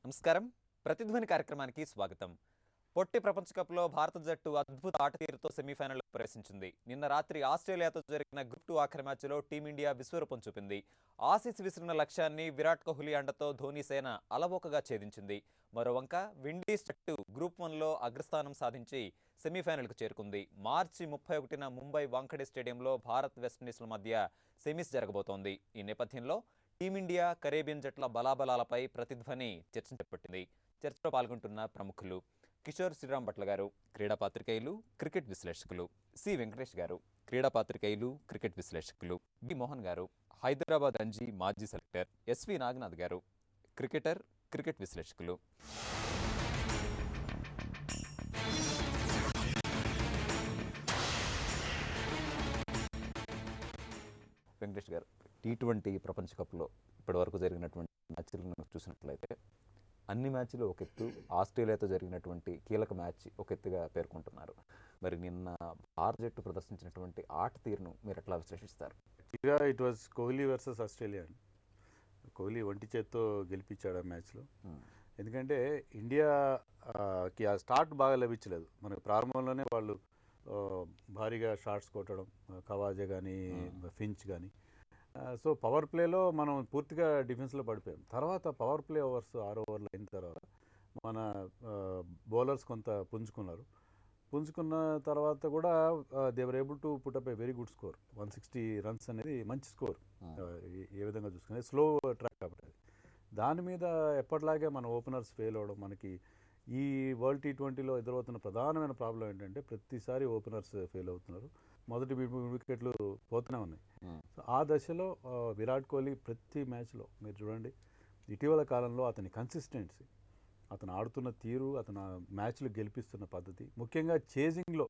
నమస్కారం. ప్రతిధ్వని కార్యక్రమానికి స్వాగతం. పొట్టి ప్రపంచ కప్లో భారత జట్టు అద్భుత ఆట తీరుతో సెమీఫైనల్లో ప్రవేశించింది. నిన్న రాత్రి ఆస్ట్రేలియాతో జరిగిన గ్రూప్ 2 ఆఖరి మ్యాచ్లో టీమిండియా విశ్వరూపం చూపింది. ఆసీస్ విసిరిన లక్ష్యాన్ని విరాట్ కోహ్లీ అండతో ధోనీ సేన అలవోకగా ఛేదించింది. మరోవంక విండీస్ జట్టు గ్రూప్ 1లో అగ్రస్థానం సాధించి సెమీఫైనల్కు చేరుకుంది. మార్చి 31న ముంబై వాంఖడే స్టేడియంలో భారత్ వెస్టిండీస్ల మధ్య సెమీస్ జరగబోతోంది. ఈ నేపథ్యంలో టీమిండియా, కరేబియన్ జట్ల బలాబలాలపై ప్రతిధ్వని చర్చ చేపట్టింది. చర్చలో పాల్గొంటున్న ప్రముఖులు కిషోర్ శ్రీరామ్ భట్ల గారు, క్రీడా పాత్రికేయులు, క్రికెట్ విశ్లేషకులు; సి వెంకటేష్ గారు, క్రీడా పాత్రికేయులు, క్రికెట్ విశ్లేషకులు; బి మోహన్ గారు, హైదరాబాద్ రంజీ మాజీ సెలెక్టర్; ఎస్వి నాగనాథ్ గారు, క్రికెటర్, క్రికెట్ విశ్లేషకులు. వెంకటేష్ గారు, టీ20 ప్రపంచ కప్లో ఇప్పటివరకు జరిగినటువంటి మ్యాచ్లను చూసినట్లయితే అన్ని మ్యాచ్లు ఒక ఎత్తు, ఆస్ట్రేలియాతో జరిగినటువంటి కీలక మ్యాచ్ ఒక ఎత్తుగా పేర్కొంటున్నారు. మరి నిన్న భారత జట్టు ప్రదర్శించినటువంటి ఆట తీరును మీరు ఎట్లా విశ్లేషిస్తారు? It was Kohli versus Australia. Kohli ఒంటి చేత్తో గెలిపించాడు ఆ మ్యాచ్లో. ఎందుకంటే ఇండియాకి ఆ స్టార్ట్ బాగా లభించలేదు. మనకు ప్రారంభంలోనే వాళ్ళు భారీగా షాట్స్ కొట్టడం, కవాజే కానీ ఫించ్ కానీ. సో పవర్ ప్లేలో మనం పూర్తిగా డిఫెన్స్లో పడిపోయాం. తర్వాత పవర్ ప్లే ఓవర్స్ 6 ఓవర్లు అయిన తర్వాత మన బౌలర్స్ కొంత పుంజుకున్న తర్వాత కూడా they were able to put up a very good score. 160 runs అనేది మంచి స్కోర్. ఏ విధంగా చూసుకునే స్లో ట్రాక్ కాబట్టి అది. దాని మీద ఎప్పటిలాగే మన ఓపెనర్స్ ఫెయిల్ అవ్వడం, మనకి ఈ వరల్డ్ టీ20లో ఎదురవుతున్న ప్రధానమైన ప్రాబ్లం ఏంటంటే ప్రతిసారి ఓపెనర్స్ ఫెయిల్ అవుతున్నారు. మొదటి వికెట్లు పోతూనే ఉన్నాయి. సో ఆ దశలో విరాట్ కోహ్లీ ప్రతి మ్యాచ్లో మీరు చూడండి, ఇటీవల కాలంలో అతని కన్సిస్టెన్సీ, అతను ఆడుతున్న తీరు, అతను మ్యాచ్లు గెలిపిస్తున్న పద్ధతి, ముఖ్యంగా చేజింగ్లో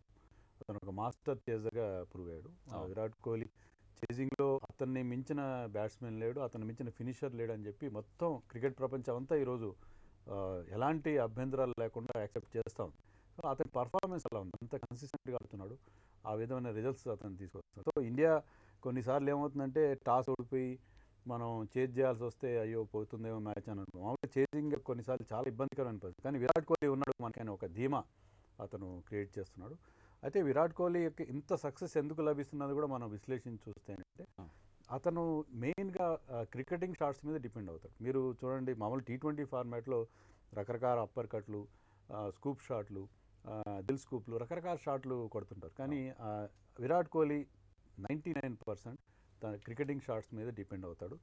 అతను ఒక మాస్టర్ చేజర్గా ప్రూవ్ అయ్యాడు. విరాట్ కోహ్లీ చేజింగ్లో అతన్ని మించిన బ్యాట్స్మెన్ లేడు, అతను మించిన ఫినిషర్ లేడు అని చెప్పి మొత్తం క్రికెట్ ప్రపంచం అంతా ఈరోజు ఎలాంటి అభ్యంతరాలు లేకుండా యాక్సెప్ట్ చేస్తూ ఉంది. సో అతని పర్ఫార్మెన్స్ అలా ఉంది, అంత కన్సిస్టెంట్గా ఆడుతున్నాడు, ఆ విధమైన రిజల్ట్స్ అతను తీసుకొస్తున్నాడు. సో ఇండియా కొన్నిసార్లు ఏమవుతుందంటే టాస్ ఓడిపోయి మనం చేజ్ చేయాల్సి వస్తే అయ్యో పోతుందేమో మ్యాచ్ అని అనుకుంటాం. మామూలుగా చేజింగ్ కొన్నిసార్లు చాలా ఇబ్బందికరమైన పరిస్థితి. కానీ విరాట్ కోహ్లీ ఉన్నాడు మనకైనా ఒక ధీమా అతను క్రియేట్ చేస్తున్నాడు. అయితే విరాట్ కోహ్లీ యొక్క ఇంత సక్సెస్ ఎందుకు లభిస్తున్నది కూడా మనం విశ్లేషించి చూస్తే ఏంటంటే అతను మెయిన్గా క్రికెటింగ్ షాట్స్ మీద డిపెండ్ అవుతాడు. మీరు చూడండి, మామూలు టీ20 ఫార్మాట్లో రకరకాల అప్పర్ కట్లు, స్కూప్ షాట్లు, దిల్ స్కూప్లు, రకరకాల షాట్లు కొడుతుంటారు. కానీ విరాట్ కోహ్లీ 99% తన క్రికెటింగ్ షాట్స్ మీద డిపెండ్ అవుతాడు.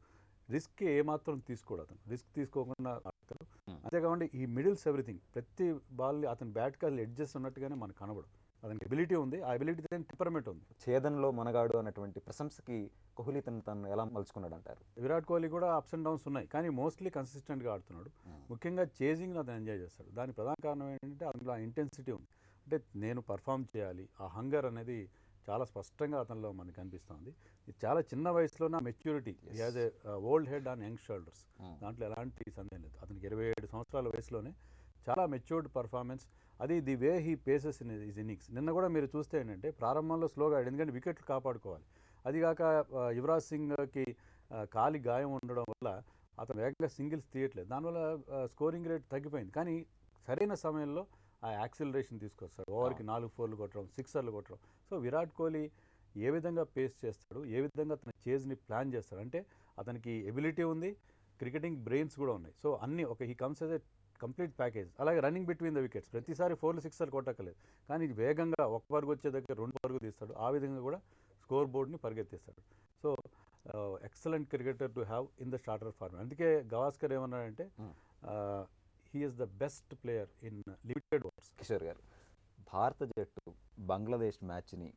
రిస్క్ ఏమాత్రం తీసుకోడు, అతను రిస్క్ తీసుకోకుండా ఆడతాడు. అంతేకాకుండా ఈ మిడిల్స్ ఎవ్రీథింగ్, ప్రతి బాల్ అతని బ్యాట్కి అది ఎడ్జెస్ ఉన్నట్టుగానే మనకు కనబడు. అతనికి ఎబిలిటీ ఉంది, ఆ ఎబిలిటీ టెంపర్మెంట్ ఉంది. ఛేదనలో మనగాడు అన్నటువంటి ప్రశంసకి కోహ్లీ తను ఎలా మలుచుకున్నాడు అంటారు? విరాట్ కోహ్లీ కూడా అప్స్ అండ్ డౌన్స్ ఉన్నాయి, కానీ మోస్ట్లీ కన్సిస్టెంట్గా ఆడుతున్నాడు. ముఖ్యంగా చేజింగ్ అతను ఎంజాయ్ చేస్తాడు. దానికి ప్రధాన కారణం ఏంటంటే అందులో ఆ ఇంటెన్సిటీ ఉంది. అంటే నేను పర్ఫామ్ చేయాలి, ఆ హంగర్ అనేది చాలా స్పష్టంగా అతనిలో మనకు కనిపిస్తుంది. ఇది చాలా చిన్న వయసులోనే maturity, as a old head on young shoulders, దాంట్లో ఎలాంటి సందేహం లేదు. అతనికి 27 సంవత్సరాల వయసులోనే చాలా మెచ్యూర్డ్ పర్ఫార్మెన్స్. అది the way he phases in his innings. నిన్న కూడా మీరు చూస్తే ఏంటంటే ప్రారంభంలో స్లోగా, ఎందుకంటే వికెట్లు కాపాడుకోవాలి. అదిగాక యువరాజ్ సింగ్కి కాలి గాయం ఉండడం వల్ల అతను వేగంగా సింగిల్స్ తీయట్లేదు. దానివల్ల స్కోరింగ్ రేట్ తగ్గిపోయింది. కానీ సరైన సమయంలో ఆ యాక్సిలరేషన్ తీసుకొస్తాడు. ఓవర్కి 4 4లు కొట్టడం, 6లు కొట్టడం. సో విరాట్ కోహ్లీ ఏ విధంగా పేస్ చేస్తాడు, ఏ విధంగా తన చేజ్ని ప్లాన్ చేస్తాడు అంటే అతనికి ఎబిలిటీ ఉంది, క్రికెటింగ్ బ్రెయిన్స్ కూడా ఉన్నాయి. సో అన్నీ he comes as a complete package. అలాగే రన్నింగ్ బిట్వీన్ ద వికెట్స్, ప్రతిసారి 4లు 6లు కొట్టక్కలేదు, కానీ వేగంగా ఒక పరుగు వచ్చే దగ్గర 2 పరుగు తీస్తాడు. ఆ విధంగా కూడా స్కోర్ బోర్డ్ని పరిగెత్తిస్తాడు. So excellent cricketer to have in the starter form. అందుకే గవాస్కర్ ఏమన్నాడంటే he is the best player in limited overs. Kishore garu, భారత జట్టు బంగ్లాదేశ్ మ్యాచ్ని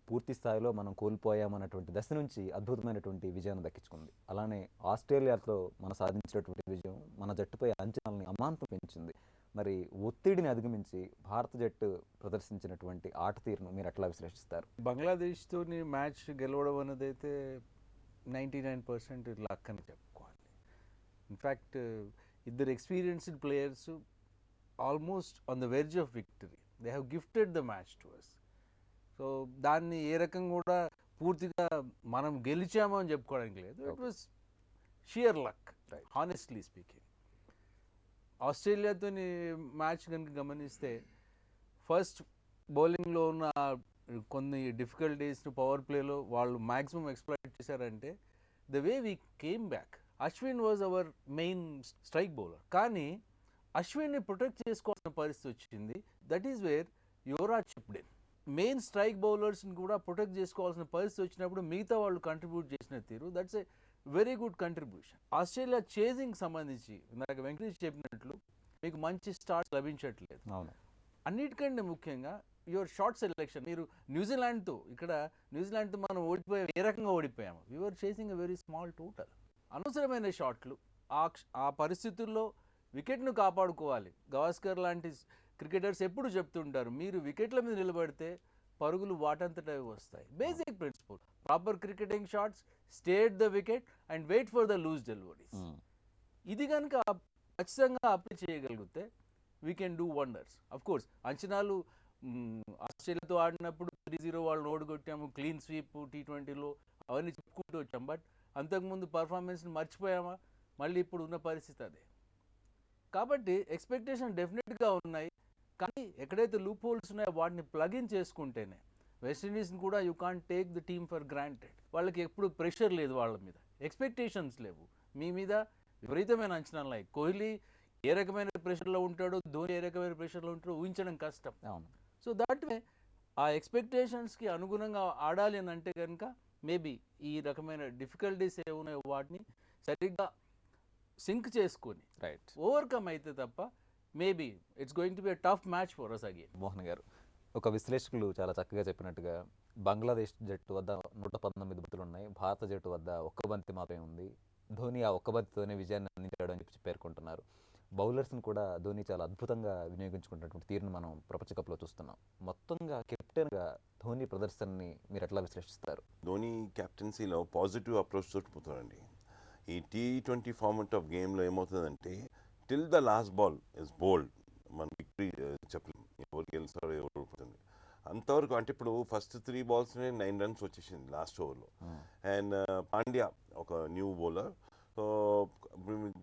పూర్తి స్థాయిలో మనం కోల్పోయామన్నటువంటి దశ నుంచి అద్భుతమైనటువంటి విజయాన్ని దక్కించుకుంది. అలానే ఆస్ట్రేలియాతో మనం సాధించినటువంటి విజయం మన జట్టుపై అంచనాలని అమాంతం పెంచింది. మరి ఒత్తిడిని అధిగమించి భారత జట్టు ప్రదర్శించినటువంటి ఆట తీరును మీరు ఎట్లా విశ్లేషిస్తారు? బంగ్లాదేశ్తో మ్యాచ్ గెలవడం అనేది అయితే 99% లక్ అని చెప్పుకోవాలి. ఇన్ఫ్యాక్ట్ ఇద్దరు experienced players almost on the verge of victory. They have gifted the match to us. So దాన్ని ఏ రకంగా కూడా పూర్తిగా మనం గెలిచామని చెప్పుకోవడానికి లేదు. It was sheer luck, honestly speaking. ఆస్ట్రేలియాతో మ్యాచ్ కనుక గమనిస్తే ఫస్ట్ బౌలింగ్లో ఉన్న కొన్ని డిఫికల్టీస్ను పవర్ ప్లేలో వాళ్ళు మ్యాక్సిమం ఎక్స్ప్లాయిట్ చేశారంటే the way we came back. Ashwin was our main strike bowler, కానీ అశ్విన్ని ప్రొటెక్ట్ చేసుకోవాల్సిన పరిస్థితి వచ్చింది. That is where Yuvraj chipped in. Main strike బౌలర్స్ని కూడా ప్రొటెక్ట్ చేసుకోవాల్సిన పరిస్థితి వచ్చినప్పుడు మిగతా వాళ్ళు కంట్రిబ్యూట్ చేసిన తీరు, that's a very good contribution. Australia chasing సంబంధించి నాకు వెంకటేష్ చెప్పినట్లు మీకు మంచి స్టార్ట్స్ లభించట్లేదు. అవును. అన్నిటికంటే ముఖ్యంగా యువర్ షార్ట్ సెలెక్షన్. మీరు న్యూజిలాండ్తో మనం ఓడిపోయాం. ఏ రకంగా ఓడిపోయాము? Your chasing a very small total. అనవసరమైన షాట్లు. ఆ పరిస్థితుల్లో వికెట్ను కాపాడుకోవాలి. గవాస్కర్ లాంటి క్రికెటర్స్ ఎప్పుడు చెప్తుంటారు, మీరు వికెట్ల మీద నిలబడితే పరుగులు వాటంతట వస్తాయి. Basic principle. Proper cricketing shots, stay at the wicket and wait for the loose deliveries. ఇది కనుక ఖచ్చితంగా అప్లై చేయగలిగితే we can do wonders. Of course అంచనాలు ఆస్ట్రేలియాతో ఆడినప్పుడు 3-0 వాళ్ళని ఓడిగొట్టాము, క్లీన్ స్వీప్ T20లో అవన్నీ చెప్పుకుంటూ వచ్చాం. బట్ అంతకుముందు పర్ఫార్మెన్స్ని మర్చిపోయామా? మళ్ళీ ఇప్పుడు ఉన్న పరిస్థితి అదే. కాబట్టి ఎక్స్పెక్టేషన్ డెఫినెట్గా ఉన్నాయి, కానీ ఎక్కడైతే లూప్ హోల్స్ ఉన్నాయో వాటిని ప్లగిన్ చేసుకుంటేనే. వెస్టిండీస్ని కూడా you can't take the team for granted. వాళ్ళకి ఎప్పుడు ప్రెషర్ లేదు, వాళ్ళ మీద ఎక్స్పెక్టేషన్స్ లేవు. మీ మీద విపరీతమైన అంచనాలు ఉన్నాయి. కోహ్లీ ఏ రకమైన ప్రెషర్లో ఉంటాడో, ధోని ఏ రకమైన ప్రెషర్లో ఉంటాడో ఊహించడం కష్టం. అవును. సో దాట్ వే ఆ ఎక్స్పెక్టేషన్స్కి అనుగుణంగా ఆడాలి అని అంటే కనుక మేబీ ఈ రకమైన డిఫికల్టీస్ ఏమున్నాయో వాటిని సరిగ్గా సింక్ చేసుకొని రైట్. ఓవర్కమ్ అయితే తప్ప maybe it's going to be a tough match for us again. Mohan గారు, ఒక విశ్లేషకులు చాలా చక్కగా చెప్పినట్టుగా బంగ్లాదేశ్ జట్టు వద్ద 119 బంతులు ఉన్నాయి, భారత జట్టు వద్ద ఒక్క బంతి మాత్రమే ఉంది. ధోని ఆ ఒక్క బంతితోనే విజయాన్ని అందించాడు అని చెప్పి పేర్కొంటున్నారు. బౌలర్స్ని కూడా ధోని చాలా అద్భుతంగా వినియోగించుకున్నటువంటి తీరును మనం ప్రపంచ కప్లో చూస్తున్నాం. మొత్తంగా కెప్టెన్గా ధోని ప్రదర్శనని మీరు ఎట్లా విశ్లేషిస్తారు? ధోని కెప్టెన్సీలో పాజిటివ్ అప్రోచ్ తోటి పోతాడండి. ఈ T20 ఫార్మెట్ ఆఫ్ గేమ్లో ఏమవుతుందంటే till the last ball is బోల్డ్. మన విక్టరీ చెప్పలేం, ఎవరు గెలుస్తారో ఎవరు ఓడిపోతుంది అంతవరకు. అంటే ఇప్పుడు ఫస్ట్ 3 balls-నే 9 runs వచ్చేసింది లాస్ట్ ఓవర్లో. అండ్ పాండ్యా ఒక న్యూ బౌలర్. సో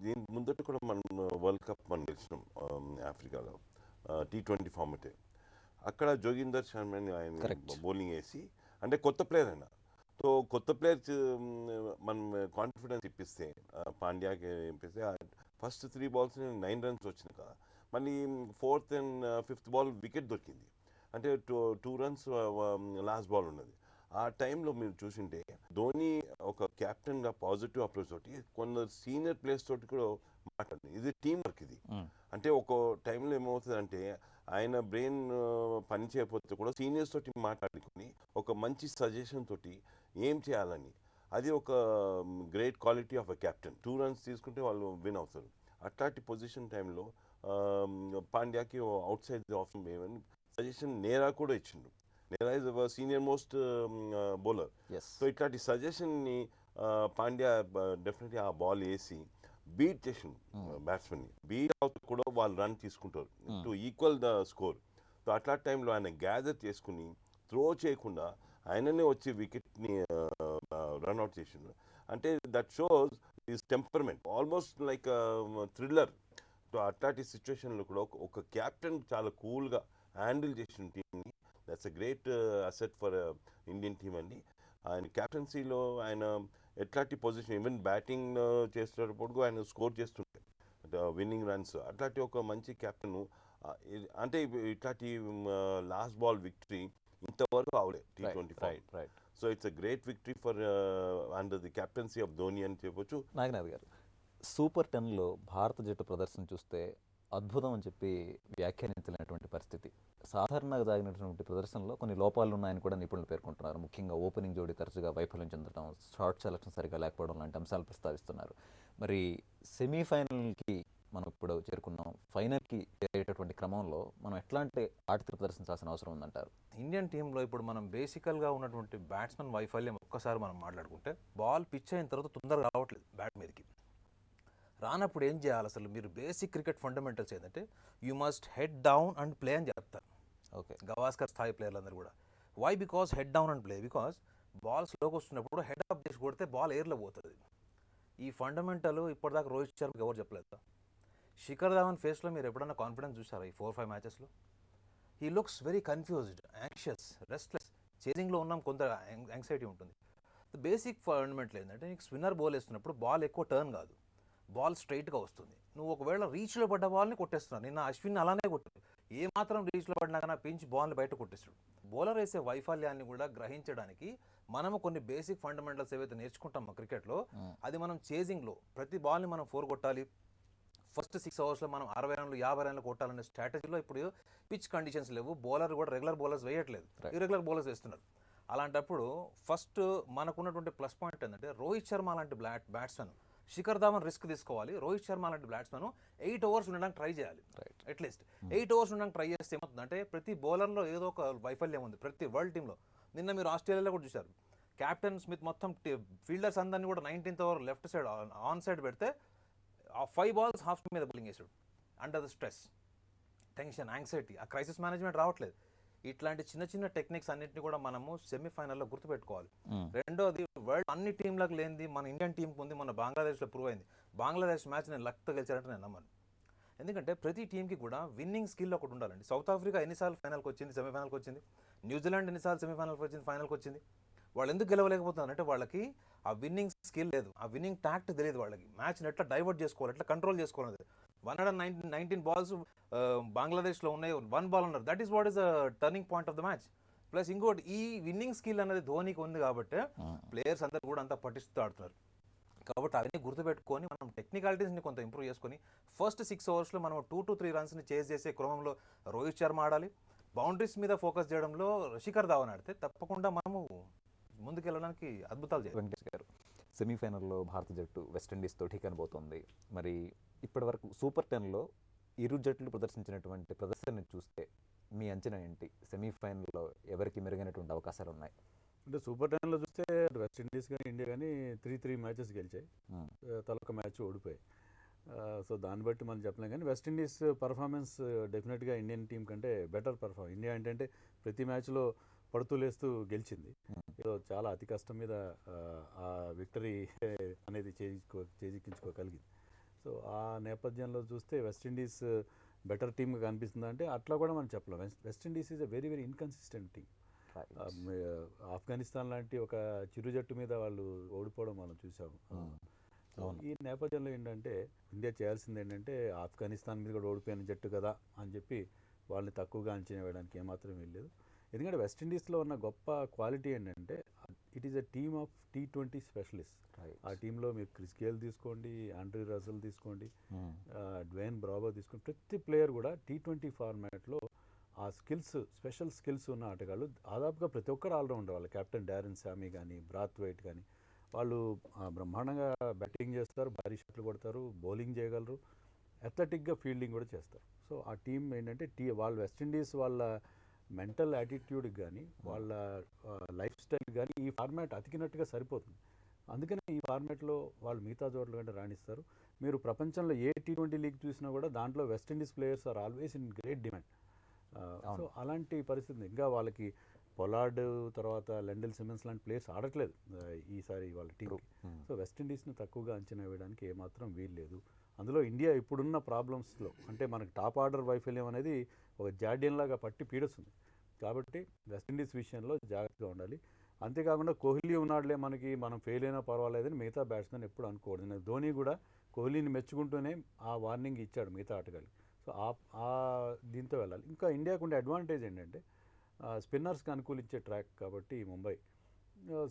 దీని ముందట కూడా మనం వరల్డ్ కప్ మనం గెలిచినాం ఆఫ్రికాలో T20 ఫార్మెటే. అక్కడ జోగిందర్ శర్మ ఆయన బౌలింగ్ వేసి, అంటే కొత్త ప్లేయర్ అయినా. సో కొత్త ప్లేయర్స్ మనం కాన్ఫిడెన్స్ ఇప్పిస్తే పాండ్యాకి ఇప్పిస్తే ఫస్ట్ 3 balls-ని 9 runs వచ్చినాక మళ్ళీ 4th and 5th ball wicket దొరికింది. అంటే 2 runs లాస్ట్ బాల్ ఉన్నది. ఆ టైంలో మీరు చూసింటే ధోని ఒక కెప్టెన్గా పాజిటివ్ అప్రోచ్ తోటి కొందరు సీనియర్ ప్లేయర్స్ తోటి కూడా మాట్లాడింది. ఇది టీం వర్క్ ఇది. అంటే ఒక టైంలో ఏమవుతుందంటే ఆయన బ్రెయిన్ పని చేయకపోతే కూడా సీనియర్స్ తోటి మాట్లాడుకుని ఒక మంచి సజెషన్ తోటి ఏం చేయాలని, అది ఒక great quality of a captain. 2 runs తీసుకుంటే వాళ్ళు విన్ అవుతారు. అట్లాంటి పొజిషన్ టైంలో పాండ్యాకి అవుట్ సైడ్ ది ఆఫ్ ఏమని సజెషన్ నేరా కూడా ఇచ్చిండు. Nehra is senior most bowler. So ఇట్లాంటి సజెషన్ని పాండ్యా డెఫినెట్లీ ఆ బాల్ వేసి బీట్ చేసిండు బ్యాట్స్మెన్ని. బీట్ అవుతూ కూడా వాళ్ళు రన్ తీసుకుంటారు to equal the score. So అట్లాంటి టైంలో ఆయన గ్యాదర్ చేసుకుని త్రో చేయకుండా ఆయననే వచ్చి వికెట్ని రన్అట్ చేసిండు. అంటే that shows is temperament, almost like thriller. So అట్లాంటి సిచ్యువేషన్లో కూడా ఒక క్యాప్టెన్ చాలా కూల్గా హ్యాండిల్ చేసిన టీంని, that's a great asset for Indian team అండి. ఆయన క్యాప్టెన్సీలో ఆయన ఎట్లాంటి పొజిషన్, ఈవెన్ బ్యాటింగ్ చేసేటప్పుడు ఆయన స్కోర్ చేస్తుంటే విన్నింగ్ రన్స్. అట్లాంటి ఒక మంచి క్యాప్టెన్. అంటే ఇట్లాంటి లాస్ట్ బాల్ విక్టరీ ఇంతవరకు అవలే T20 form. So it's a great victory for under the captaincy of Dhoni అని చెప్పొచ్చు. నాగనాథ్ గారు, సూపర్ 10లో భారత జట్టు ప్రదర్శన చూస్తే అద్భుతం అని చెప్పి వ్యాఖ్యానించలేనటువంటి పరిస్థితి. సాధారణంగా సాగినటువంటి ప్రదర్శనలో కొన్ని లోపాలు ఉన్నాయని కూడా నిపుణులు పేర్కొంటున్నారు. ముఖ్యంగా ఓపెనింగ్ జోడీ తరచుగా వైఫల్యం చెందడం, షార్ట్ సెలక్షన్ సరిగా లేకపోవడం లాంటి అంశాలు ప్రస్తావిస్తున్నారు. మరి సెమీఫైనల్కి మనం ఇప్పుడు చేరుకున్నాం. ఫైనల్కి చేరేటటువంటి క్రమంలో మనం ఎట్లాంటి ఆటతీరు ప్రదర్శించాల్సిన అవసరం ఉందంటారు? ఇండియన్ టీంలో ఇప్పుడు మనం బేసికల్గా ఉన్నటువంటి బ్యాట్స్మెన్ వైఫల్యం ఒక్కసారి మనం మాట్లాడుకుంటే, బాల్ పిచ్ అయిన తర్వాత తొందరగా రావట్లేదు బ్యాట్ మీదకి. రానప్పుడు ఏం చేయాలి? అసలు మీరు బేసిక్ క్రికెట్ ఫండమెంటల్స్ ఏంటంటే you must head down and play అని చెప్తారు. ఓకే, గవాస్కర్ స్థాయి ప్లేయర్లు అందరూ కూడా. Why? Because head down and play. Because ball స్లోకి వస్తున్నప్పుడు హెడ్ అప్ చేసి కొడితే బాల్ ఎయిర్లో పోతుంది. ఈ ఫండమెంటల్ ఇప్పటిదాకా రోహిత్ శర్మకి ఎవరు చెప్పలేదు. శిఖర్ ధావన్ ఫేస్లో మీరు ఎప్పుడన్నా కాన్ఫిడెన్స్ చూసారా ఈ 4-5 మ్యాచెస్లో? He looks very confused, anxious, restless. చేజింగ్లో ఉన్నాం, కొంత యాంగ్జైటీ ఉంటుంది. బేసిక్ ఫండమెంటల్ ఏంటంటే నీకు స్పిన్నర్ బాల్ వేస్తున్నప్పుడు బాల్ ఎక్కువ టర్న్ కాదు, బాల్ స్ట్రైట్గా వస్తుంది. నువ్వు ఒకవేళ రీచ్లో పడ్డ బాల్ని కొట్టేస్తున్నావు. నిన్న అశ్విన్ అలానే కొట్టాడు, ఏ మాత్రం రీచ్లో పడినా కానీ పించ్ బాల్ని బయట కొట్టేస్తాడు. బౌలర్ వేసే వైఫల్యాన్ని కూడా గ్రహించడానికి మనము కొన్ని బేసిక్ ఫండమెంటల్స్ ఏవైతే నేర్చుకుంటామో క్రికెట్లో, అది మనం చేజింగ్లో ప్రతి బాల్ని మనం 4 కొట్టాలి, ఫస్ట్ 6 ఓవర్స్లో మనం 60 రన్లు 50 రన్లు కొట్టాలనే స్ట్రాటజీలో ఇప్పుడు పిచ్ కండిషన్స్ లేవు. బౌలర్ కూడా రెగ్యులర్ బౌలర్స్ వేయట్లేదు, ఇర్రెగ్యులర్ బౌలర్స్ వేస్తున్నారు. అలాంటప్పుడు ఫస్ట్ మనకున్నటువంటి ప్లస్ పాయింట్ ఏంటంటే రోహిత్ శర్మ లాంటి బ్యాట్స్మెన్, శిఖర్ ధావన్ రిస్క్ తీసుకోవాలి. రోహిత్ శర్మ లాంటి బ్యాట్స్మెన్ 8 ఓవర్స్ ఉండడానికి ట్రై చేయాలి. అట్లీస్ట్ 8 ఓవర్స్ ఉండడానికి ట్రై చేస్తే ఏమవుతుందంటే ప్రతి బౌలర్లో ఏదో ఒక వైఫల్యం ఉంది ప్రతి వరల్డ్ టీంలో. నిన్న మీరు ఆస్ట్రేలియాలో కూడా చూశారు, కెప్టెన్ స్మిత్ మొత్తం ఫీల్డర్స్ అందరినీ కూడా 19th over left side on side పెడితే ఆ 5 balls హాఫ్ మీద బౌలింగ్ వేసాడు. Under the stress, tension, anxiety, ఆ క్రైసిస్ మేనేజ్మెంట్ రావట్లేదు. ఇట్లాంటి చిన్న చిన్న టెక్నిక్స్ అన్నింటినీ కూడా మనము సెమీఫైనల్లో గుర్తుపెట్టుకోవాలి. రెండోది, వరల్డ్ అన్ని టీంలకు లేనిది మన ఇండియన్ టీంకి ఉంది, మన బంగ్లాదేశ్లో ప్రూవ్ అయింది. బంగ్లాదేశ్ మ్యాచ్ నేను లక్తో గెలిచారంటే నేను నమ్మను. ఎందుకంటే ప్రతి టీంకి కూడా విన్నింగ్ స్కిల్ ఒకటి ఉండాలండి. సౌత్ ఆఫ్రికా ఎన్నిసార్లు ఫైనల్కి వచ్చింది, సెమీఫైనల్కి వచ్చింది. న్యూజిలాండ్ ఎన్నిసార్లు సెమీఫైనల్కి వచ్చింది, ఫైనల్కి వచ్చింది. వాళ్ళు ఎందుకు గెలవలేకపోతున్నారు అంటే వాళ్ళకి ఆ విన్నింగ్ స్కిల్ లేదు, ఆ విన్నింగ్ టాక్ట్ తెలియదు వాళ్ళకి. మ్యాచ్ని ఎట్లా డైవర్ట్ చేసుకోవాలి, ఎట్లా కంట్రోల్ చేసుకోవాలి. 119 balls బంగ్లాదేశ్లో ఉన్నాయి, 1 ball ఉన్నారు. That is what is the turning point of the match. Plus ఇంకోటి, ఈ విన్నింగ్ స్కిల్ అనేది ధోనికి ఉంది కాబట్టి ప్లేయర్స్ అందరూ కూడా అంతా పట్టిస్తూ ఆడుతున్నారు. కాబట్టి అవన్నీ గుర్తుపెట్టుకొని మనం టెక్నికాలిటీస్ని కొంత ఇంప్రూవ్ చేసుకొని ఫస్ట్ 6 ఓవర్స్లో మనం 2 to 3 runsని చేజ్ చేసే క్రమంలో రోహిత్ శర్మ ఆడాలి. బౌండరీస్ మీద ఫోకస్ చేయడంలో శిఖర్ ధావన్ ఆడితే తప్పకుండా మనము ముందుకెళ్ళడానికి అద్భుతాలు చేయాలి. వెంకటేష్ గారు, సెమీఫైనల్లో భారత జట్టు వెస్టిండీస్తో ఠీకనబోతోంది. మరి ఇప్పటివరకు సూపర్ 10లో ఇరు జట్లు ప్రదర్శించినటువంటి ప్రదర్శనని చూస్తే మీ అంచనా ఏంటి? సెమీఫైనల్లో ఎవరికి మెరుగైనటువంటి అవకాశాలు ఉన్నాయి? అంటే సూపర్ 10లో చూస్తే వెస్టిండీస్ కానీ ఇండియా కానీ 3 మ్యాచెస్ గెలిచాయి, తలొక మ్యాచ్ ఓడిపోయాయి. సో దాన్ని బట్టి మనం చెప్పలేం. కానీ వెస్టిండీస్ పర్ఫార్మెన్స్ డెఫినెట్గా ఇండియన్ టీం కంటే బెటర్ పర్ఫార్మెన్స్. ఇండియా ఏంటంటే ప్రతి మ్యాచ్లో పడుతూ లేస్తూ గెలిచింది. ఏదో చాలా అతి కష్టం మీద ఆ విక్టరీ అనేది చేజిక్కించుకోగలిగింది. సో ఆ నేపథ్యంలో చూస్తే వెస్టిండీస్ బెటర్ టీమ్గా కనిపిస్తుందా అంటే అట్లా కూడా మనం చెప్పలేం. West Indies is a very very inconsistent team. Afghanistan లాంటి ఒక చిరు జట్టు మీద వాళ్ళు ఓడిపోవడం మనం చూసాము. ఈ నేపథ్యంలో ఏంటంటే ఇండియా చేయాల్సింది ఏంటంటే ఆఫ్ఘనిస్తాన్ మీద కూడా ఓడిపోయిన జట్టు కదా అని చెప్పి వాళ్ళని తక్కువగా అంచనా వేయడానికి ఏమాత్రం వెళ్ళలేదు. ఎందుకంటే వెస్టిండీస్లో ఉన్న గొప్ప క్వాలిటీ ఏంటంటే it is a team of T20 specialist. ఆ టీంలో మీరు క్రిస్ గేల్ తీసుకోండి, ఆండ్రీ రసెల్ తీసుకోండి, డ్వేన్ బ్రావో తీసుకోండి, ప్రతి ప్లేయర్ కూడా T20 ఫార్మాట్లో ఆ స్కిల్స్, స్పెషల్ స్కిల్స్ ఉన్న ఆటగాళ్ళు దాదాపుగా ప్రతి ఒక్కరు ఆల్రౌండర్. వాళ్ళు కెప్టెన్ డారెన్ సామీ కానీ, బ్రాత్వైట్ కానీ, వాళ్ళు బ్రహ్మాండంగా బ్యాటింగ్ చేస్తారు, భారీ షాట్లు కొడతారు, బౌలింగ్ చేయగలరు, అథ్లెటిక్గా ఫీల్డింగ్ కూడా చేస్తారు. సో ఆ టీం ఏంటంటే వాళ్ళు వెస్టిండీస్ వాళ్ళ మెంటల్ యాటిట్యూడ్కి కానీ వాళ్ళ లైఫ్ స్టైల్ కానీ ఈ ఫార్మాట్ అతికినట్టుగా సరిపోతుంది. అందుకనే ఈ ఫార్మాట్లో వాళ్ళు మిగతా చోట్ల కంటే రాణిస్తారు. మీరు ప్రపంచంలో ఏ T20 లీగ్ చూసినా కూడా దాంట్లో West Indies players are always in great demand. So అలాంటి పరిస్థితి ఇంకా వాళ్ళకి పొలార్డ్ తర్వాత లెండెల్ సిమెన్స్ లాంటి ప్లేయర్స్ ఆడట్లేదు ఈసారి వాళ్ళ టీంకి. సో వెస్టిండీస్ని తక్కువగా అంచనా వేయడానికి ఏమాత్రం వీలు లేదు. అందులో ఇండియా ఇప్పుడున్న ప్రాబ్లమ్స్లో అంటే మనకి టాప్ ఆర్డర్ వైఫల్యం అనేది ఒక జాడ్యం లాగా పట్టి పీడిస్తుంది. కాబట్టి వెస్టిండీస్ విషయంలో జాగ్రత్తగా ఉండాలి. అంతేకాకుండా కోహ్లీ ఉన్నాడులే మనకి, మనం ఫెయిల్ అయినా పర్వాలేదని మిగతా బ్యాట్స్మెన్ ఎప్పుడు అనుకోకూడదు. ధోని కూడా కోహ్లీని మెచ్చుకుంటూనే ఆ వార్నింగ్ ఇచ్చాడు మిగతా ఆటగాళ్ళు. సో ఆ దీంతో వెళ్ళాలి. ఇంకా ఇండియాకు ఉండే అడ్వాంటేజ్ ఏంటంటే స్పిన్నర్స్కి అనుకూలించే ట్రాక్ కాబట్టి ముంబై.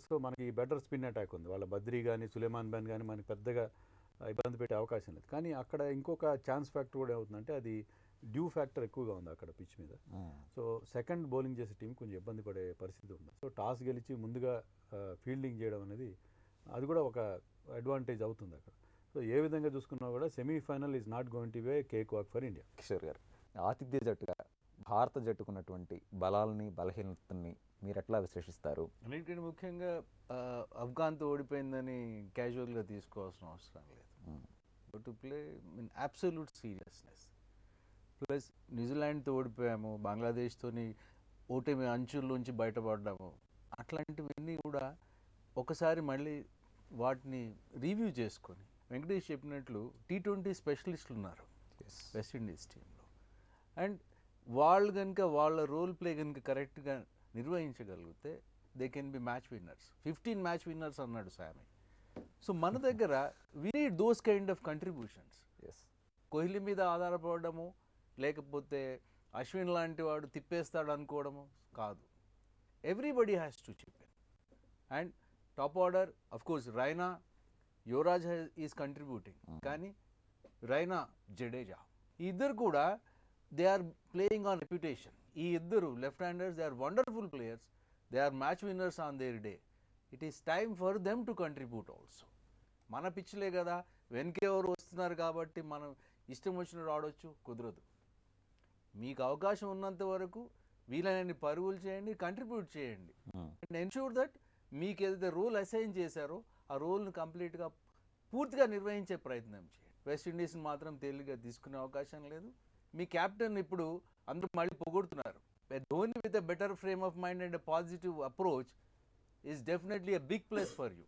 సో మనకి బెటర్ స్పిన్ అటాక్ ఉంది. వాళ్ళ బద్రీ కానీ సులేమాన్ ఖాన్ కానీ మనకి పెద్దగా ఇబ్బంది పెట్టే అవకాశం లేదు. కానీ అక్కడ ఇంకొక ఛాన్స్ ఫ్యాక్టర్ కూడా ఏమవుతుందంటే అది డ్యూ ఫ్యాక్టర్ ఎక్కువగా ఉంది అక్కడ పిచ్ మీద. సో సెకండ్ బౌలింగ్ చేసే టీం కొంచెం ఇబ్బంది పడే పరిస్థితి ఉంది. సో టాస్ గెలిచి ముందుగా ఫీల్డింగ్ చేయడం అనేది అది కూడా ఒక అడ్వాంటేజ్ అవుతుంది అక్కడ. సో ఏ విధంగా చూసుకున్నా కూడా semi-final is not going to be A cake walk for India. Kishore గారు, ఆతిథ్య జట్టుగా భారత జట్టుకున్నటువంటి బలాలని బలహీనతని మీరు ఎట్లా విశ్లేషిస్తారు? అన్నిటికంటే ముఖ్యంగా ఆఫ్ఘన్తో ఓడిపోయిందని క్యాజువల్గా తీసుకోవాల్సిన అవసరం లేదు. To play in absolute seriousness. Plus న్యూజిలాండ్తో ఓడిపోయాము, బంగ్లాదేశ్తోని ఓటమి అంచుల్లోంచి బయటపడ్డాము. అట్లాంటివన్నీ కూడా ఒకసారి మళ్ళీ వాటిని రివ్యూ చేసుకొని వెంకటేష్ చెప్పినట్లు T20 స్పెషలిస్టులు ఉన్నారు. వెస్టిండీస్ టీంలో. అండ్ వాళ్ళు కనుక వాళ్ళ రోల్ ప్లే కనుక కరెక్ట్గా నిర్వహించగలిగితే they can be match winners. 15 match winners అన్నాడు శామి. సో మన దగ్గర we need those kind of contributions. Kohli మీద ఆధారపడము, లేకపోతే అశ్విన్ లాంటి వాడు తిప్పేస్తాడు అనుకోవడము కాదు. Everybody has to chip in. And top order of course Raina, Yuvraj is contributing, కానీ రైనా, జడేజా ఈ ఇద్దరు కూడా they are playing on reputation. ఈ ఇద్దరు left handers, they are wonderful players, they are match winners on their day. It is time for them to contribute also. మన పిచ్లే కదా, వెనకెవరు వస్తున్నారు కాబట్టి మనం ఇష్టం వచ్చినట్టు ఆడొచ్చు, కుదరదు. మీకు అవకాశం ఉన్నంత వరకు వీలైనన్ని పరుగులు చేయండి, కంట్రిబ్యూట్ చేయండి. అండ్ ఎన్ష్యూర్ దట్ మీకు ఏదైతే రోల్ అసైన్ చేశారో ఆ రోల్ను కంప్లీట్గా పూర్తిగా నిర్వహించే ప్రయత్నం చేయండి. వెస్టిండీస్ని మాత్రం తేలిగ్గా తీసుకునే అవకాశం లేదు. మీ కెప్టెన్ ఇప్పుడు అందరూ మళ్ళీ పొగుడుతున్నారు. Dhoni with a better frame of mind and a positive approach is definitely a big plus for you.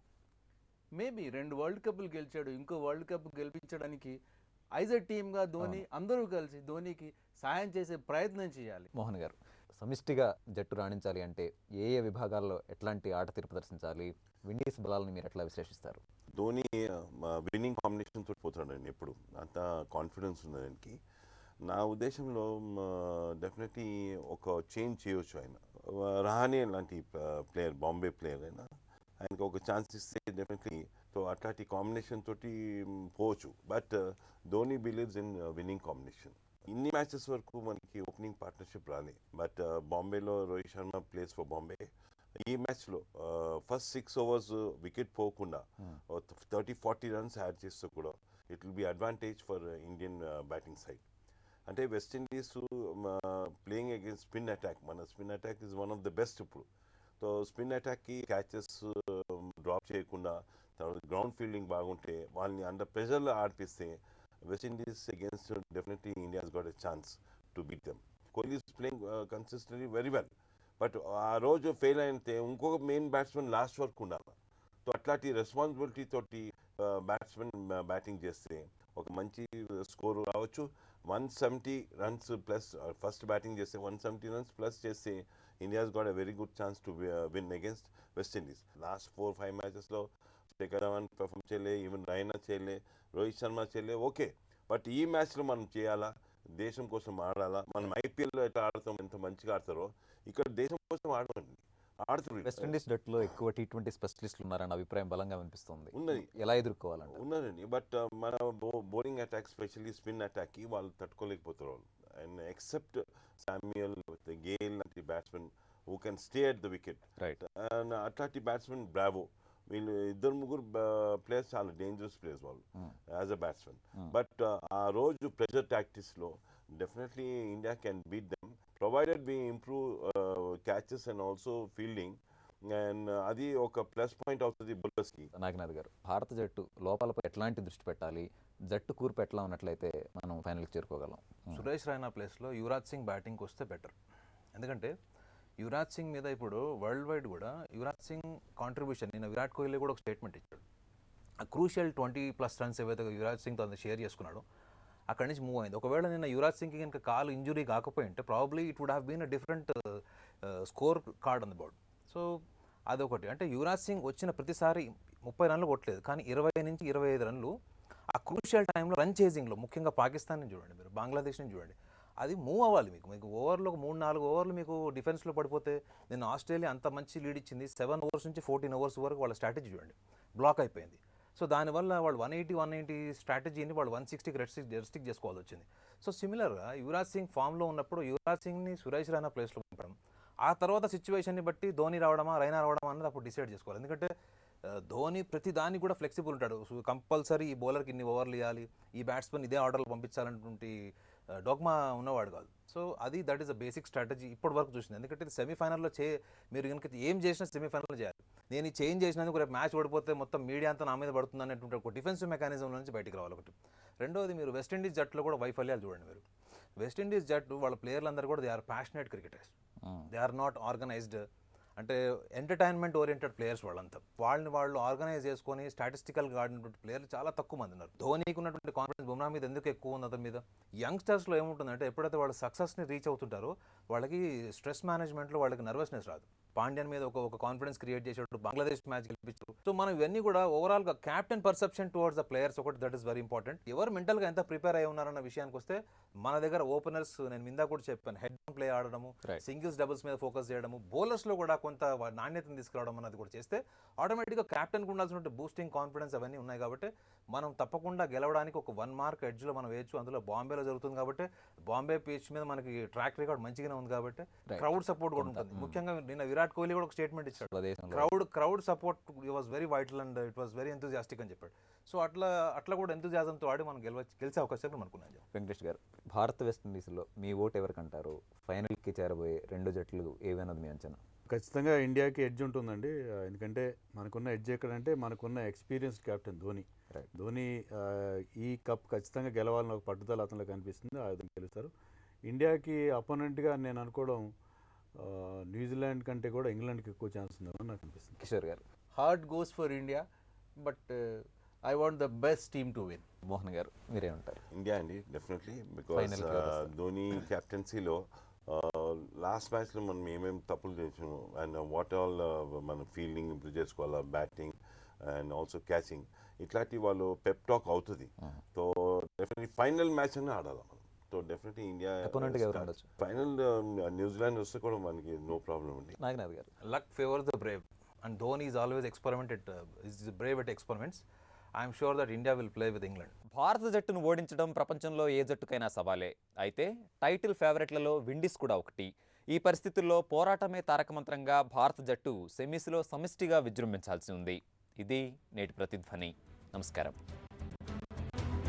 Maybe 2 world కప్లు గెలిచాడు, ఇంకో వరల్డ్ కప్ గెలిపించడానికి యాజ్ ఎ టీమ్గా ధోని అందరూ కలిసి ధోనికి సాయం చేసే ప్రయత్నం చేయాలి. మోహన్ గారు, సమిష్టిగా జట్టు రాణించాలి అంటే ఏ ఏ విభాగాల్లో ఎట్లాంటి ఆట తీరు ప్రదర్శించాలి? విండీస్ బలాలను మీరు ఎట్లా విశ్లేషిస్తారు? ధోని విన్నింగ్ కాంబినేషన్ తోటి పోతాడండి, ఎప్పుడు అంత కాన్ఫిడెన్స్ ఉంది ఆయనకి. నా ఉద్దేశంలో డెఫినెట్లీ ఒక చేంజ్ చేయవచ్చు ఆయన. రహానే లాంటి ప్లేయర్, బాంబే ప్లేయర్ అయినా ఆయనకు ఒక ఛాన్స్ ఇస్తే డెఫినెట్లీ సో అట్లాంటి కాంబినేషన్ తోటి పోవచ్చు. But Dhoni believes in winnowing combination. ఇన్ని మ్యాచెస్ వరకు మనకి ఓపెనింగ్ పార్ట్నర్షిప్ రాలే. బట్ బాంబేలో రోహిత్ శర్మ ప్లేస్ ఫర్ బాంబే. ఈ మ్యాచ్లో ఫస్ట్ 6 overs వికెట్ పోకుండా 30-40 runs యాడ్ చేస్తూ కూడా it will be advantage for Indian batting side. అంటే West Indies playing against spin attack, మన spin attack is one of the best ఇప్పుడు. సో స్పిన్ అటాక్కి క్యాచెస్ డ్రాప్ చేయకుండా తర్వాత గ్రౌండ్ ఫీల్డింగ్ బాగుంటే వాళ్ళని అండర్ ప్రెషర్లో ఆడిపిస్తే West Indies against definitely India's got a chance to beat them. Kohli is playing consistently very well. But ఆ రోజు ఫెయిల్ అయితే ఇంకొక మెయిన్ బ్యాట్స్మెన్ లాస్ట్ వరకు ఉండాలి. సో అట్లాంటి రెస్పాన్సిబిలిటీ తోటి బ్యాట్స్మెన్ బ్యాటింగ్ చేస్తే ఒక మంచి స్కోరు రావచ్చు. 170 runs ప్లస్ ఫస్ట్ బ్యాటింగ్ చేస్తే 170 runs ప్లస్ చేస్తే India's got a very good chance to win against West Indies. Last 4-5 మ్యాచెస్లో శేఖర్ ధవన్ పర్ఫామ్ చేయలే, ఈవెన్ రైనా చేయలే, రోహిత్ శర్మ చేయలే, ఓకే. బట్ ఈ మ్యాచ్లో మనం చేయాలా, దేశం కోసం ఆడాలా. మనం ఐపీఎల్లో ఎట్లా ఆడతాం, ఎంత మంచిగా ఆడతారో ఇక్కడ దేశం కోసం ఆడమండి, ఆడుతున్నారు. వెస్టిండీస్ జట్టులో ఎక్కువ T20 స్పెషలిస్టులు ఉన్నారన్న అభిప్రాయం బలంగా వినిపిస్తుంది. ఉన్నది, ఎలా ఎదుర్కోవాలంటే ఉన్నారండి. బట్ మన బౌలింగ్ అటాక్ స్పెషల్లీ స్పిన్ అటాక్కి వాళ్ళు తట్టుకోలేకపోతారు వాళ్ళు. అండ్ ఎక్సెప్ట్ శామ్యుయల్, గేల్ లాంటి batsmen who can stay at the wicket. Right. And అట్లాంటి బ్యాట్స్మెన్ బ్రావో, వీళ్ళు 2-3 ప్లేయర్స్ చాలా డేంజరస్ ప్లేయర్స్ వాళ్ళు యాజ్ అ బ్యాట్స్మెన్. బట్ ఆ రోజు ప్రెషర్ టాక్టిక్స్లో definitely India can beat them provided we improve catches and also fielding. And అది ఒక plus point అవుతుంది బౌలర్స్కి. నాగనాథ్ గారు, భారత జట్టు లోపాలపై ఎట్లాంటి దృష్టి పెట్టాలి? జట్టు కూర్పు ఎట్లా ఉన్నట్లయితే మనం ఫైనల్కి చేరుకోగలం? సురేష్ రైనా ప్లేస్లో యువరాజ్ సింగ్ బ్యాటింగ్కి వస్తే బెటర్. ఎందుకంటే యువరాజ్ సింగ్ మీద ఇప్పుడు వరల్డ్ వైడ్ కూడా యువరాజ్ సింగ్ కాంట్రిబ్యూషన్, నిన్న విరాట్ కోహ్లీ కూడా ఒక స్టేట్మెంట్ ఇచ్చాడు. ఆ క్రూషియల్ 20+ runs ఏవైతే యువరాజ్ సింగ్తో అంత షేర్ చేసుకున్నాడో అక్కడి నుంచి మూవ్ అయింది. ఒకవేళ నిన్న యువరాజ్ సింగ్కి కనుక కాలు ఇంజురీ కాకపోయి ఉంటే probably it would have been a different score card on the board. So అదొకటి. అంటే యువరాజ్ సింగ్ వచ్చిన ప్రతిసారి 30 runs కొట్టలేదు, కానీ 20 నుంచి 25 runs ఆ క్రూషియల్ టైంలో రన్ చేసింగ్లో, ముఖ్యంగా పాకిస్తాన్ నుంచి చూడండి, మీరు బంగ్లాదేశ్ నుంచి చూడండి, అది మూవ్ అవ్వాలి. మీకు ఓవర్లో 3-4 ఓవర్లు మీకు డిఫెన్స్లో పడిపోతే, నిన్న ఆస్ట్రేలియా అంత మంచి లీడ్ ఇచ్చింది, 7 overs నుంచి 14 overs వరకు వాళ్ళ స్ట్రాటజీ చూడండి బ్లాక్ అయిపోయింది. సో దానివల్ల వాళ్ళు 180 స్ట్రాటజీని వాళ్ళు 160కి రెస్ట్రిక్ట్ చేసుకోవాల్సి వచ్చింది. సో సిమిలర్గా యువరాజ్ సింగ్ ఫామ్లో ఉన్నప్పుడు యువరాజ్ సింగ్ని సురేష్ రైనా ప్లేస్లో పంపడం, ఆ తర్వాత సిచ్యువేషన్ని బట్టి ధోని రావడమా రైనా రావడమా అన్నది అప్పుడు డిసైడ్ చేసుకోవాలి. ఎందుకంటే ధోని ప్రతి దానికి కూడా ఫ్లెక్సిబుల్ ఉంటాడు. సో కంపల్సరీ ఈ బౌలర్కి ఇన్ని ఓవర్లు ఇవ్వాలి, ఈ బ్యాట్స్మెన్ ఇదే ఆర్డర్లు పంపించాలన్నటువంటి డోగ్మా ఉన్నవాడు కాదు. సో అది that is a basic strategy ఇప్పటి వరకు చూసింది. ఎందుకంటే సెమీఫైనల్లో మీరు కనుక ఏం చేసినా సెమీఫైనల్లో చేయాలి. నేను ఈ చేంజ్ చేసినందుకు రేపు మ్యాచ్ ఓడిపోతే మొత్తం మీడియా అంతా నా మీద పడుతుంది అనేటువంటి ఒక డిఫెన్సివ్ మెకానిజం నుంచి బయటికి రావాలి ఒకటి. రెండోది, మీరు వెస్టిండీస్ జట్టులో కూడా వైఫల్యాలు చూడండి. మీరు వెస్టిండీస్ జట్టు వాళ్ళ ప్లేయర్లందరూ కూడా they are passionate cricketers, they are not organized. అంటే ఎంటర్టైన్మెంట్ ఓరియంటెడ్ ప్లేయర్స్ వాళ్ళంతా వాళ్ళని వాళ్ళు ఆర్గనైజ్ చేసుకొని స్టాటిస్టికల్గా ఆడినటువంటి ప్లేయర్లు చాలా తక్కువ మంది ఉన్నారు. ధోనీకి ఉన్నటువంటి కాన్ఫిడెన్స్ బుమ్రా మీద ఎందుకు ఎక్కువ ఉంది అతని మీద? యంగ్స్టర్స్లో ఏముంటుందంటే ఎప్పుడైతే వాళ్ళు సక్సెస్ని రీచ్ అవుతుంటారో వాళ్ళకి స్ట్రెస్ మేనేజ్మెంట్లో వాళ్ళకి నర్వస్నెస్ రాదు. పాండ్యన్ మీద ఒక కాన్ఫిడెన్స్ క్రియేట్ చేసేటప్పుడు బంగ్లాదేశ్ మ్యాచ్ గెలిపించారు. సో మనం ఇవన్నీ కూడా ఓవరాల్గా captain perception towards the players ఒకటి దట్ ఈస్ వెరీ ఇంపార్టెంట్. ఎవరు మెంటల్గా ఎంత ప్రిపేర్ అయి ఉన్నారన్న విషయానికి వస్తే మన దగ్గర ఓపెనర్స్ నేను ఇందా కూడా చెప్పాను, హెడ్ డౌన్ ప్లే ఆడడము, సింగిల్స్ డబుల్స్ మీద ఫోకస్ చేయడము, బౌలర్స్లో కూడా కొంత నాణ్యతను తీసుకురావడం అన్నది కూడా చేస్తే ఆటోమేటిక్గా క్యాప్టెన్కి ఉండాల్సిన బూస్టింగ్ కాన్ఫిడెన్స్ అవన్నీ ఉన్నాయి. కాబట్టి మనం తప్పకుండా గెలవడానికి ఒక 1 మార్క్ ఎడ్జ్లో మనం వేయచ్చు. అందులో బాంబేలో జరుగుతుంది కాబట్టి బాంబే పిచ్ మీద మనకి ట్రాక్ రికార్డ్ మంచిగానే ఉంది కాబట్టి క్రౌడ్ సపోర్ట్ కూడా ఉంటుంది. ముఖ్యంగా నిన్న విరాట్ కోహ్లీ కూడా ఒక స్టేట్మెంట్ ఇచ్చాడు, crowd support was very vital and it was very enthusiastic అని చెప్పాడు. సో అట్లా కూడా ఎంతూజియాజంతో ఆడి మనం గెలిచే అవకాశాలు అనుకున్నాను. వెంకటేష్ గారు, భారత్ వెస్టిండీస్లో మీ ఓటు ఎవరికంటారు? ఫైనల్కి చేరబోయే 2 జట్లు ఏవన్నది మీ అంచనా? ఖచ్చితంగా ఇండియాకి ఎడ్జ్ ఉంటుందండి. ఎందుకంటే మనకున్న ఎడ్జ్ ఎక్కడంటే మనకున్న ఎక్స్పీరియన్స్డ్ కెప్టెన్ ధోని. ధోని ఈ కప్ ఖచ్చితంగా గెలవాలని ఒక పట్టుదల అతనిలో కనిపిస్తుంది. ఆ విధంగా గెలుస్తారు. ఇండియాకి అపోనెంట్గా నేను అనుకోవడం న్యూజిలాండ్ కంటే కూడా ఇంగ్లాండ్కి ఎక్కువ ఛాన్స్ ఉందని నాకు అనిపిస్తుంది. కిషోర్ గారు, heart goes for India, but I want the best team to win. Mohan గారు, మీరేమంటారు? ఇండియా అండి డెఫినెట్లీ, బికాస్ ధోని క్యాప్టెన్సీలో లాస్ట్ మ్యాచ్లో మనం ఏమేమి తప్పులు చేసాము అండ్ వాట్ ఆల్ మన ఫీల్డింగ్ ఇంప్రూవ్ చేసుకోవాలా, బ్యాటింగ్ అండ్ ఆల్సో క్యాచింగ్, ఇట్లాంటి వాళ్ళు పెప్ టాక్ అవుతుంది. సో డెఫినెట్లీ ఫైనల్ మ్యాచ్ అని ఆడాలి మనం. So definitely India final New Zealand వస్తే కూడా మనకి నో ప్రాబ్లం అండి. నాగనాథ్ గారు, luck favour the Brave and Dhoni is always Brave at experiments. I'm sure that India will play with England. భారత జట్టును ఓడించడం ప్రపంచంలో ఏ జట్టుకైనా సవాలే. అయితే టైటిల్ ఫేవరెట్లలో విండీస్ కూడా ఒకటి. ఈ పరిస్థితుల్లో పోరాటమే తారకమంత్రంగా భారత జట్టు సెమీస్లో సమిష్టిగా విజృంభించాల్సి ఉంది. ఇది నేటి ప్రతిధ్వని. నమస్కారం.